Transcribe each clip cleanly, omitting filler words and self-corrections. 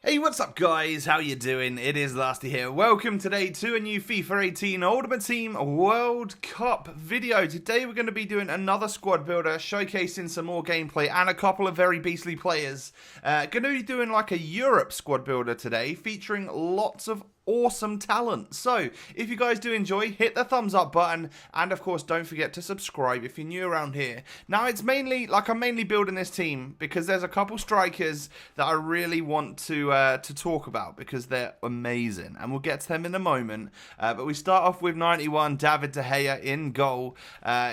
Hey, what's up guys? How you doing? It is Lasty here. Welcome today to a new FIFA 18 Ultimate Team World Cup video. Today we're going to be doing another squad builder, showcasing some more gameplay and a couple of very beastly players. Going to be doing like a Europe squad builder today, featuring lots of awesome talent. So if you guys do enjoy, hit the thumbs up button, and of course don't forget to subscribe if you're new around here. Now it's mainly like I'm mainly building this team because there's a couple strikers that I really want to talk about because they're amazing, and we'll get to them in a moment. But we start off with 91 David De Gea in goal.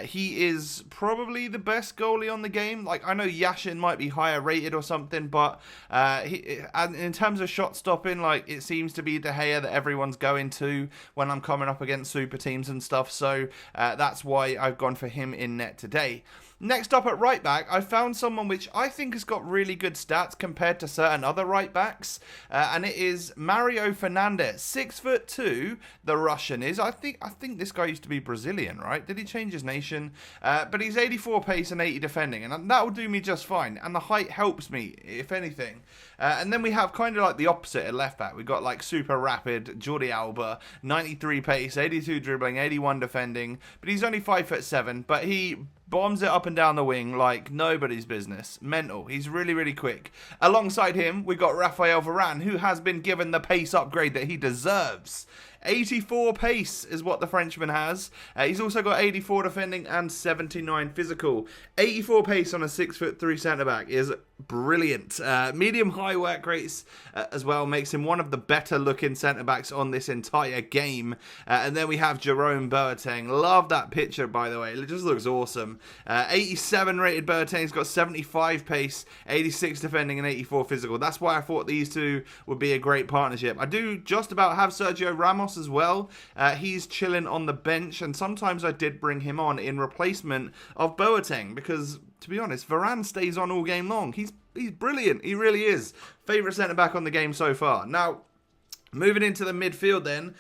He is probably the best goalie on the game. Like, I know Yashin might be higher rated or something, but in terms of shot stopping, like, it seems to be De Gea that everyone's going to when I'm coming up against super teams and stuff, so that's why I've gone for him in net today. Next up at right back, I found someone which I think has got really good stats compared to certain other right backs, and it is Mario Fernandes, 6'2", the Russian is. I think this guy used to be Brazilian, right? Did he change his nation? But he's 84 pace and 80 defending, and that will do me just fine. And the height helps me, if anything. And then we have kind of like the opposite at left back. We got like super rapid Jordi Alba, 93 pace, 82 dribbling, 81 defending, but he's only 5'7", but he bombs it up and down the wing like nobody's business. Mental. He's really, really quick. Alongside him, we got Raphael Varane, who has been given the pace upgrade that he deserves. 84 pace is what the Frenchman has. He's also got 84 defending and 79 physical. 84 pace on a 6'3" centre-back is brilliant. Medium-high work rates as well makes him one of the better-looking centre-backs on this entire game. And then we have Jerome Boateng. Love that picture, by the way. It just looks awesome. 87 rated Boateng. He's got 75 pace, 86 defending, and 84 physical. That's why I thought these two would be a great partnership. I do just about have Sergio Ramos as well. He's chilling on the bench, and sometimes I did bring him on in replacement of Boateng because, to be honest, Varane stays on all game long. He's brilliant. He really is. Favourite centre-back on the game so far. Now, moving into the midfield then,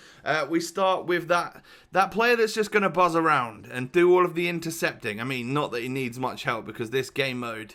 we start with that player that's just going to buzz around and do all of the intercepting. I mean, not that he needs much help because this game mode,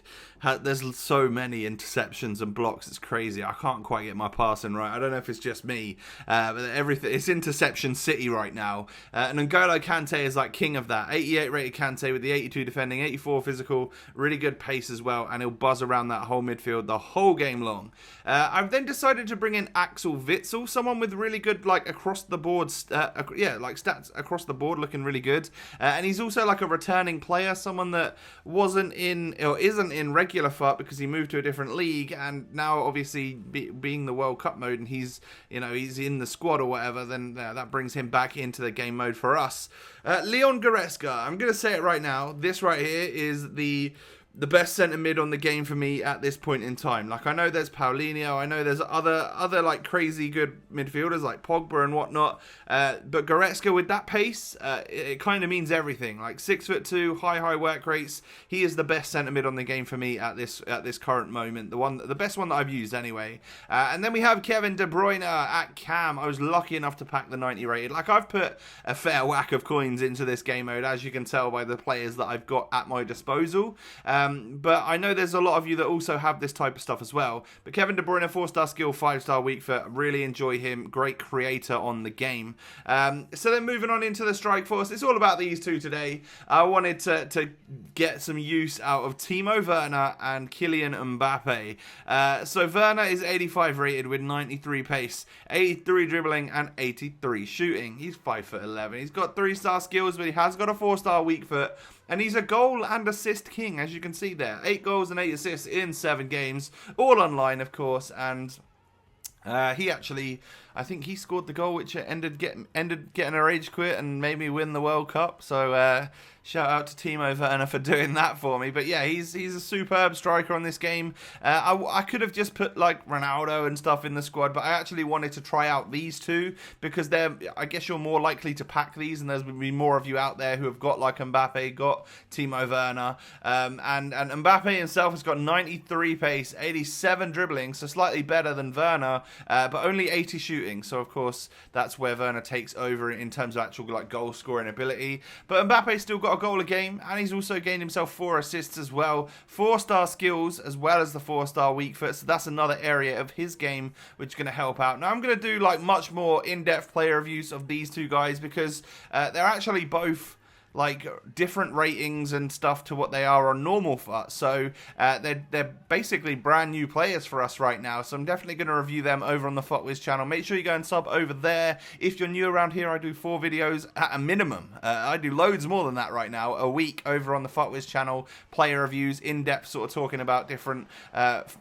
there's so many interceptions and blocks. It's crazy. I can't quite get my passing right. I don't know if it's just me, but everything, it's interception city right now. And N'Golo Kante is like king of that. 88 rated Kante with the 82 defending, 84 physical, really good pace as well, and he'll buzz around that whole midfield the whole game long. I've then decided to bring in Axel Witsel, someone with really good like across the board, like stats across the board, looking really good. And he's also like a returning player, someone that wasn't in or isn't in regular FUT because he moved to a different league, and now obviously being the World Cup mode and he's in the squad or whatever, then that brings him back into the game mode for us. Leon Goretzka, I'm gonna say it right now, this right here is the best centre mid on the game for me at this point in time. Like, I know there's Paulinho, I know there's other like crazy good midfielders like Pogba and whatnot, but Goretzka with that pace, it kind of means everything. Like 6'2", high work rates. He is the best centre mid on the game for me at this current moment. The best one that I've used anyway. And then we have Kevin De Bruyne at cam. I was lucky enough to pack the 90 rated. Like, I've put a fair whack of coins into this game mode, as you can tell by the players that I've got at my disposal. But I know there's a lot of you that also have this type of stuff as well. But Kevin De Bruyne, 4-star skill, 5-star weak foot. Really enjoy him. Great creator on the game. So then moving on into the strike force. It's all about these two today. I wanted to get some use out of Timo Werner and Kylian MBAPPE. So Werner is 85 rated with 93 pace, 83 dribbling, and 83 shooting. He's 5'11". He's got 3-star skills, but he has got a 4-star weak foot. And he's a goal and assist king, as you can see there. 8 goals and 8 assists in 7 games. All online, of course. And he actually, I think he scored the goal which ended getting a rage quit and made me win the World Cup. So shout out to Timo Werner for doing that for me. But yeah, he's a superb striker on this game. I could have just put like Ronaldo and stuff in the squad, but I actually wanted to try out these two because I guess you're more likely to pack these, and there's going to be more of you out there who have got like Mbappe, got Timo Werner, and Mbappe himself has got 93 pace, 87 dribbling, so slightly better than Werner, but only 80 shooting. So of course that's where Werner takes over in terms of actual like goal scoring ability. But Mbappe's still got got a goal a game, and he's also gained himself 4 assists as well. 4-star skills as well as the 4-star weak foot. So that's another area of his game which is going to help out. Now I'm going to do like much more in-depth player reviews of these two guys because they're actually both like different ratings and stuff to what they are on normal FUT. So they're basically brand new players for us right now. So I'm definitely going to review them over on the FUTWIZ channel. Make sure you go and sub over there. If you're new around here, I do 4 videos at a minimum. I do loads more than that right now a week over on the FUTWIZ channel. Player reviews, in-depth sort of talking about different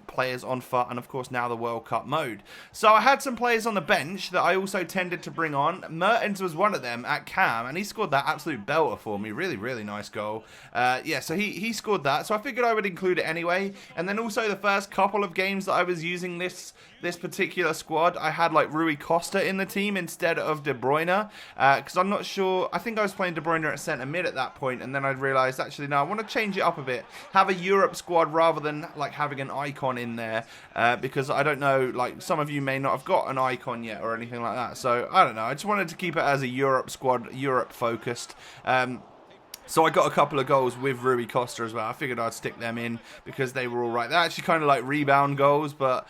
players on FUT, and of course now the World Cup mode. So I had some players on the bench that I also tended to bring on. Mertens was one of them at Cam, and he scored that absolute belter for me. Really nice goal. Yeah, so he scored that. So I figured I would include it anyway. And then also the first couple of games that I was using this particular squad, I had like Rui Costa in the team instead of De Bruyne. Because I'm not sure. I think I was playing De Bruyne at centre mid at that point, and then I realised actually no, I want to change it up a bit. Have a Europe squad rather than like having an icon in there. Because I don't know, like some of you may not have got an icon yet or anything like that. So I don't know. I just wanted to keep it as a Europe squad, Europe focused. So I got a couple of goals with Rui Costa as well. I figured I'd stick them in because they were all right. They're actually kind of like rebound goals, but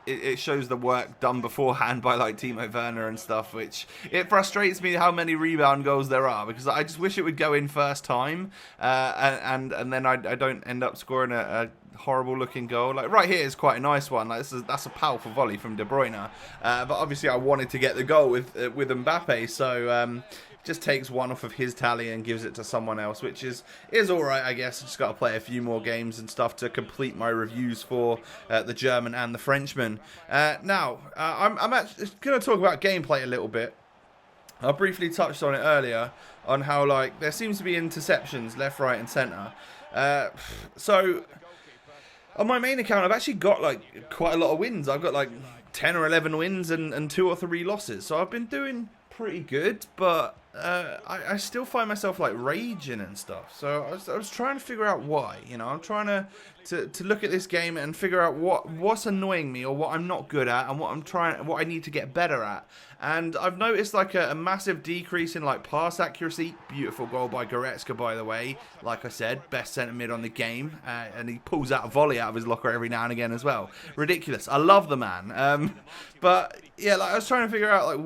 it shows the work done beforehand by like Timo Werner and stuff, which it frustrates me how many rebound goals there are because I just wish it would go in first time and then I don't end up scoring a horrible looking goal. Like right here is quite a nice one. Like that's a powerful volley from De Bruyne. But obviously I wanted to get the goal with MBAPPE, so just takes one off of his tally and gives it to someone else, which is alright, I guess. I just got to play a few more games and stuff to complete my reviews for the German and the Frenchman. Now, I'm actually going to talk about gameplay a little bit. I briefly touched on it earlier, on how like there seems to be interceptions left, right and centre. So on my main account, I've actually got like quite a lot of wins. I've got like 10 or 11 wins and 2 or 3 losses. So I've been doing pretty good, but I still find myself like raging and stuff. So I was trying to figure out why. You know, I'm trying to look at this game and figure out what's annoying me or what I'm not good at and what I need to get better at. And I've noticed like a massive decrease in like pass accuracy. Beautiful goal by Goretzka, by the way. Like I said, best centre mid on the game, and he pulls out a volley out of his locker every now and again as well. Ridiculous. I love the man. But yeah, like I was trying to figure out like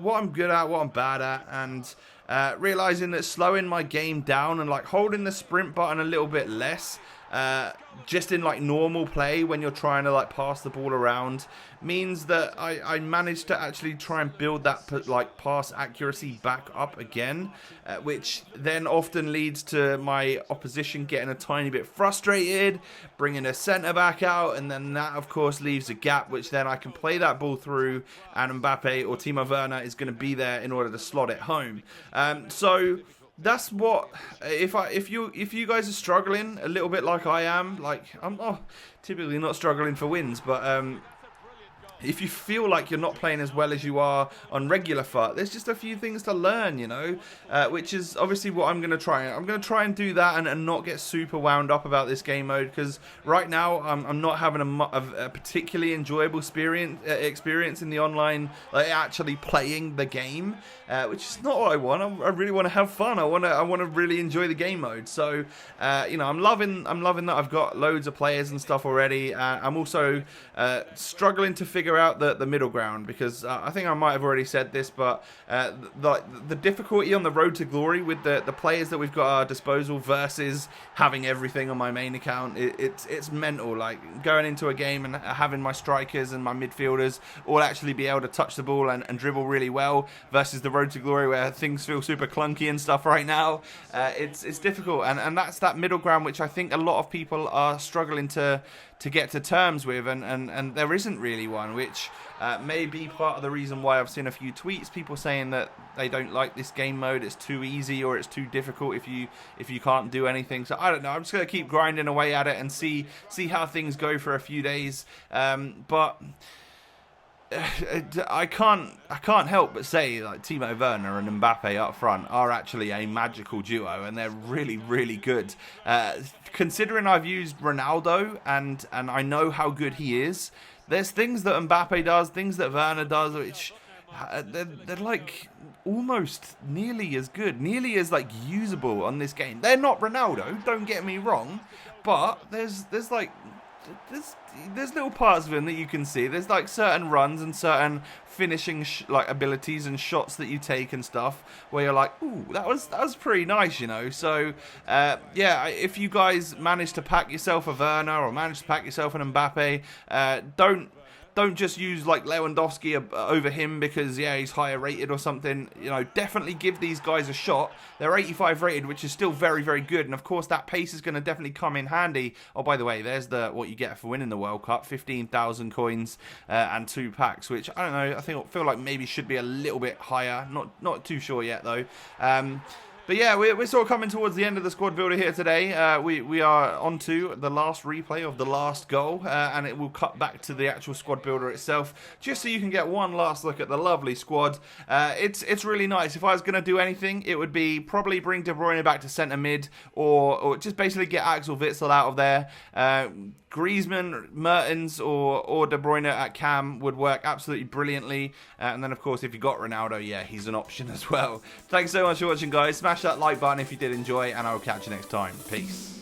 what I'm good at, what I'm bad at, and realizing that slowing my game down and like holding the sprint button a little bit less, just in like normal play when you're trying to like pass the ball around, means that I managed to actually try and build that like pass accuracy back up again, which then often leads to my opposition getting a tiny bit frustrated, bringing a centre back out, and then that of course leaves a gap which then I can play that ball through, and MBAPPE or Timo Werner is going to be there in order to slot it home. So that's what, if you guys are struggling a little bit like I am, like I'm typically not struggling for wins, but if you feel like you're not playing as well as you are on regular FUT, there's just a few things to learn, you know, which is obviously what I'm going to try. I'm going to try and do that and not get super wound up about this game mode, because right now I'm not having a particularly enjoyable experience in the online, like actually playing the game, which is not what I want. I really want to have fun. I want to really enjoy the game mode. So, you know, I'm loving that I've got loads of players and stuff already. I'm also struggling to figure out the middle ground, because I think I might have already said this, but the difficulty on the road to glory with the players that we've got at our disposal versus having everything on my main account, it's mental. Like going into a game and having my strikers and my midfielders all actually be able to touch the ball and dribble really well, versus the road to glory where things feel super clunky and stuff right now. It's difficult, and that's that middle ground which I think a lot of people are struggling to get to terms with, and there isn't really one, which may be part of the reason why I've seen a few tweets, people saying that they don't like this game mode, it's too easy or it's too difficult if you can't do anything. So I don't know, I'm just going to keep grinding away at it and see how things go for a few days, but I can't help but say like Timo Werner and MBAPPE up front are actually a magical duo, and they're really good. Considering I've used Ronaldo and I know how good he is, there's things that MBAPPE does, things that Werner does, which they're like almost nearly as good, nearly as like usable on this game. They're not Ronaldo, don't get me wrong, but there's little parts of him that you can see. There's like certain runs and certain finishing like abilities and shots that you take and stuff where you're like, ooh, that was pretty nice, you know. So yeah, if you guys manage to pack yourself a Werner or manage to pack yourself an MBAPPE, don't just use like Lewandowski over him because, yeah, he's higher rated or something. You know, definitely give these guys a shot. They're 85 rated, which is still very, very good. And of course, that pace is going to definitely come in handy. Oh, by the way, there's what you get for winning the World Cup: 15,000 coins and 2 packs. Which I don't know. I feel like maybe should be a little bit higher. Not too sure yet though. But yeah, we're sort of coming towards the end of the squad builder here today. We are on to the last replay of the last goal, and it will cut back to the actual squad builder itself, just so you can get one last look at the lovely squad. It's really nice. If I was going to do anything, it would be probably bring De Bruyne back to centre mid, or just basically get Axel Witsel out of there. Griezmann, Mertens, or De Bruyne at cam would work absolutely brilliantly. And then, of course, if you got Ronaldo, yeah, he's an option as well. Thanks so much for watching, guys. Smash that like button if you did enjoy, and I will catch you next time. Peace.